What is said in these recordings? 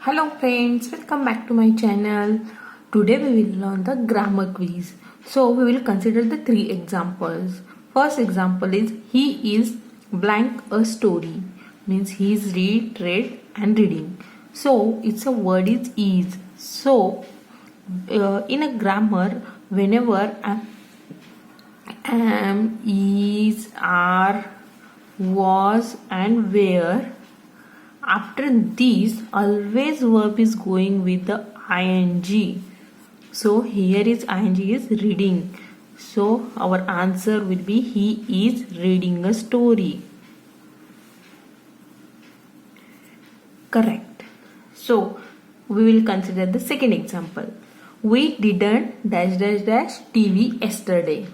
Hello friends, welcome back to my channel. Today we will learn the grammar quiz. So we will consider the three examples. First example is he is blank a story. Means he is read and reading. So it's a word is. So in a grammar, whenever am, is, are, was and where, after this always verb is going with the ing. So here is ing is reading. So our answer will be he is reading a story. Correct. So we will consider the second example. We didn't TV yesterday.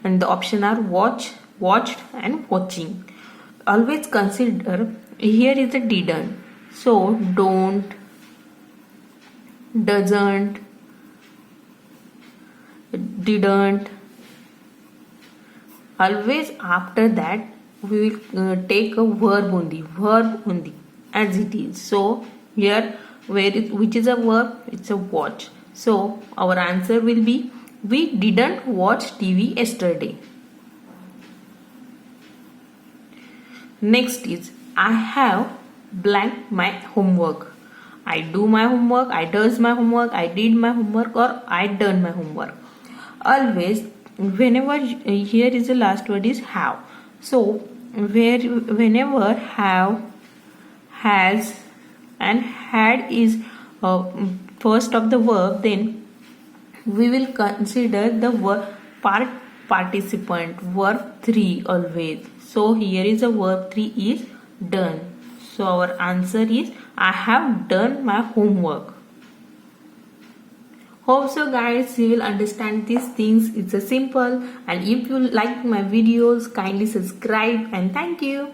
And the option are watched and watching. Always consider here is a didn't. So don't, doesn't, didn't. Always after that we will take a verb only as it is. So here which is a verb? It's a watch. So our answer will be we didn't watch TV yesterday. Next is I have blank my homework. I do my homework, I does my homework, I did my homework, or I done my homework. Always whenever here is the last word is have. So whenever have, has and had is first of the verb, then we will consider the verb participant, verb 3 always. So here is a verb 3 is done. So our answer is I have done my homework. Hope so guys you will understand these things. It's a simple, and if you like my videos kindly subscribe and thank you.